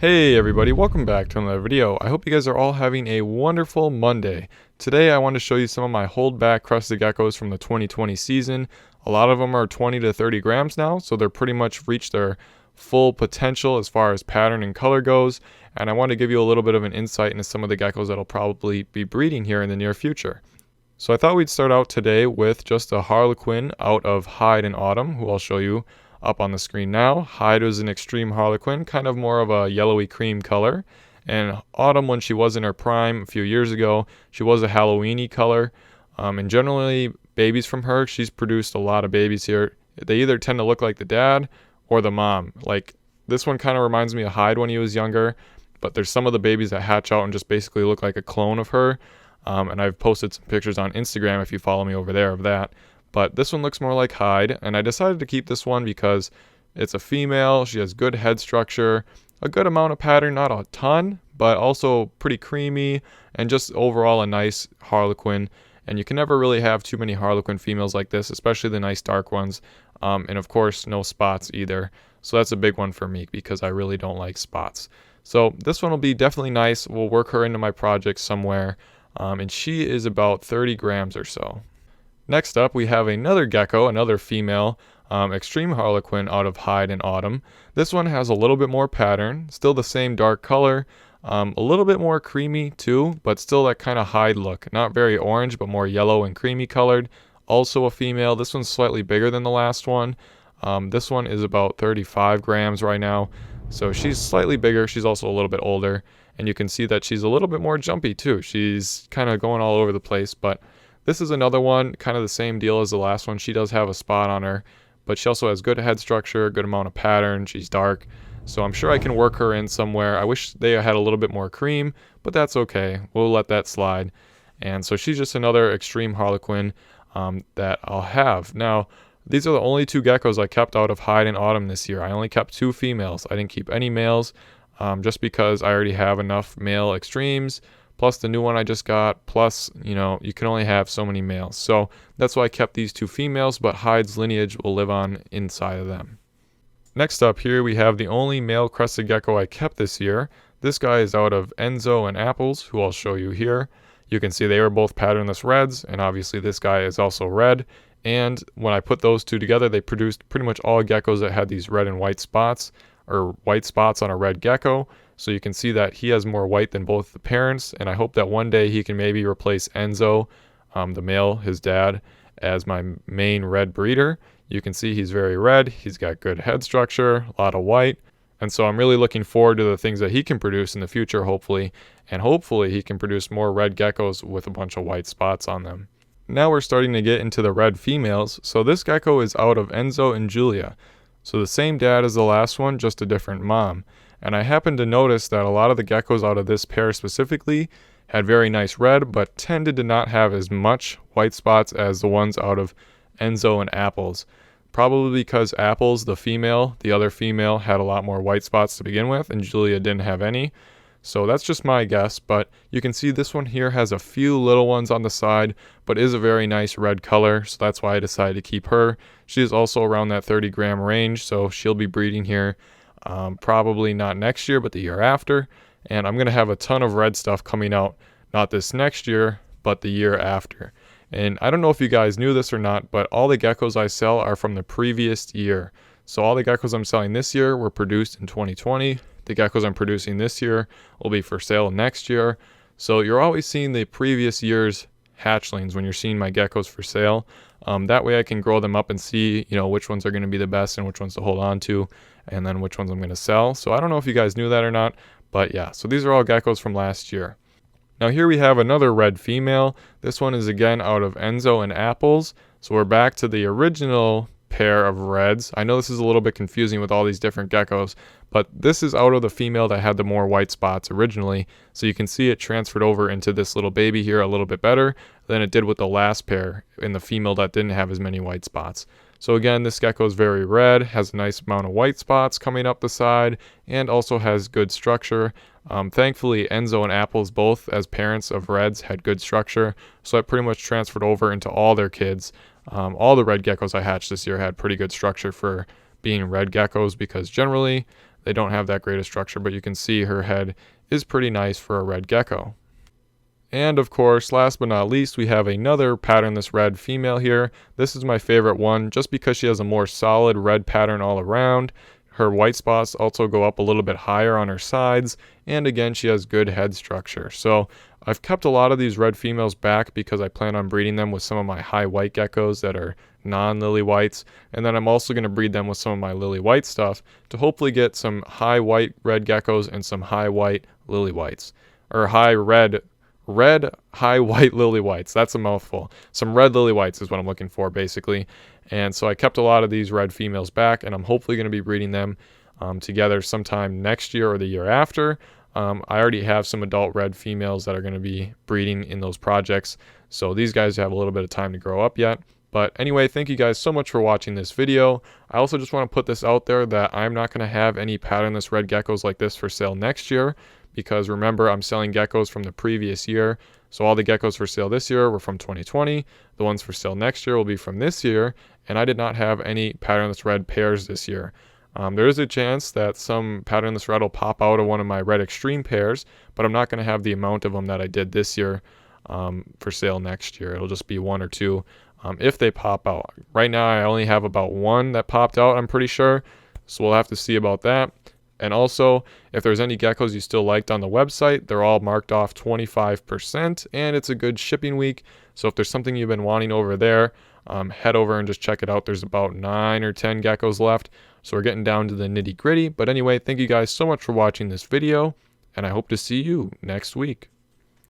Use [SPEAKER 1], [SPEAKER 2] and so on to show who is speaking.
[SPEAKER 1] Hey everybody, welcome back to another video. I hope you guys are all having a wonderful Monday. Today I want to show you some of my holdback crested geckos from the 2020 season. A lot of them are 20 to 30 grams now, so they're pretty much reached their full potential as far as pattern and color goes. And I want to give you a little bit of an insight into some of the geckos that'll probably be breeding here in the near future. So I thought we'd start out today with just a Harlequin out of Hyde and Autumn, who I'll show you up on the screen now. Hyde was an extreme Harlequin, kind of more of a yellowy cream color. And Autumn, when she was in her prime a few years ago, she was a Halloweeny color. And generally, babies from her, she's produced a lot of babies here. They either tend to look like the dad or the mom. Like this one kind of reminds me of Hyde when he was younger, but there's some of the babies that hatch out and just basically look like a clone of her. And I've posted some pictures on Instagram if you follow me over there of that. But this one looks more like Hyde, and I decided to keep this one because it's a female, she has good head structure, a good amount of pattern, not a ton, but also pretty creamy, and just overall a nice Harlequin. And you can never really have too many Harlequin females like this, especially the nice dark ones. And of course, no spots either. So that's a big one for me because I really don't like spots. So this one will be definitely nice. We'll work her into my project somewhere. And she is about 30 grams or so. Next up, we have another gecko, another female, extreme Harlequin out of Hyde and Autumn. This one has a little bit more pattern, still the same dark color, a little bit more creamy too, but still that kind of Hyde look. Not very orange, but more yellow and creamy colored. Also a female. This one's slightly bigger than the last one. This one is about 35 grams right now. So she's slightly bigger. She's also a little bit older. And you can see that she's a little bit more jumpy too. She's kind of going all over the place, but this is another one, kind of the same deal as the last one. She does have a spot on her, but she also has good head structure, good amount of pattern. She's dark, so I'm sure I can work her in somewhere. I wish they had a little bit more cream, but that's okay. We'll let that slide. And so she's just another extreme Harlequin that I'll have. Now, these are the only two geckos I kept out of Hyde and Autumn this year. I only kept two females. I didn't keep any males just because I already have enough male extremes. Plus the new one I just got, plus, you know, you can only have so many males. So that's why I kept these two females, but Hyde's lineage will live on inside of them. Next up here, we have the only male crested gecko I kept this year. This guy is out of Enzo and Apples, who I'll show you here. You can see they were both patternless reds, and obviously this guy is also red. And when I put those two together, they produced pretty much all geckos that had these red and white spots, or white spots on a red gecko. So you can see that he has more white than both the parents, and I hope that one day he can maybe replace Enzo, the male, his dad, as my main red breeder. You can see he's very red, he's got good head structure, a lot of white, and so I'm really looking forward to the things that he can produce in the future, hopefully, and hopefully he can produce more red geckos with a bunch of white spots on them. Now we're starting to get into the red females, so this gecko is out of Enzo and Julia. So the same dad as the last one, just a different mom. And I happened to notice that a lot of the geckos out of this pair specifically had very nice red, but tended to not have as much white spots as the ones out of Enzo and Apples. Probably because Apples, the other female, had a lot more white spots to begin with, and Julia didn't have any. So that's just my guess, but you can see this one here has a few little ones on the side, but is a very nice red color, so that's why I decided to keep her. She is also around that 30 gram range, so she'll be breeding here. Probably not next year, but the year after. And I'm going to have a ton of red stuff coming out, not this next year, but the year after. And I don't know if you guys knew this or not, but all the geckos I sell are from the previous year. So all the geckos I'm selling this year were produced in 2020. The geckos I'm producing this year will be for sale next year. So you're always seeing the previous year's hatchlings when you're seeing my geckos for sale. That way I can grow them up and see, you know, which ones are going to be the best and which ones to hold on to, and then which ones I'm going to sell. So I don't know if you guys knew that or not, but yeah, so these are all geckos from last year. Now here we have another red female. This one is again out of Enzo and Apples. So we're back to the original pair of reds. I know this is a little bit confusing with all these different geckos, but this is out of the female that had the more white spots originally. So you can see it transferred over into this little baby here a little bit better than it did with the last pair in the female that didn't have as many white spots. So again, this gecko is very red, has a nice amount of white spots coming up the side, and also has good structure. Thankfully, Enzo and Apples, both as parents of reds, had good structure, so it pretty much transferred over into all their kids. All the red geckos I hatched this year had pretty good structure for being red geckos because generally they don't have that great a structure, but you can see her head is pretty nice for a red gecko. And of course, last but not least, we have another patternless red female here. This is my favorite one just because she has a more solid red pattern all around. Her white spots also go up a little bit higher on her sides, and again, she has good head structure. So I've kept a lot of these red females back because I plan on breeding them with some of my high white geckos that are non-lily whites, and then I'm also going to breed them with some of my lily white stuff to hopefully get some high white red geckos and some high white lily whites, or high high white lily whites. That's a mouthful. Some red lily whites is what I'm looking for, basically. And so I kept a lot of these red females back, and I'm hopefully going to be breeding them together sometime next year or the year after. I already have some adult red females that are going to be breeding in those projects, so these guys have a little bit of time to grow up yet. But anyway, thank you guys so much for watching this video. I also just want to put this out there that I'm not going to have any patternless red geckos like this for sale next year, because remember, I'm selling geckos from the previous year. So all the geckos for sale this year were from 2020. The ones for sale next year will be from this year, and I did not have any patternless red pairs this year. There is a chance that some patternless red will pop out of one of my red extreme pairs, but I'm not going to have the amount of them that I did this year for sale next year. It'll just be one or two if they pop out. Right now, I only have about one that popped out, I'm pretty sure, so we'll have to see about that. And also, if there's any geckos you still liked on the website, they're all marked off 25%, and it's a good shipping week. So if there's something you've been wanting over there, head over and just check it out. There's about 9 or 10 geckos left, so we're getting down to the nitty gritty. But anyway, thank you guys so much for watching this video, and I hope to see you next week.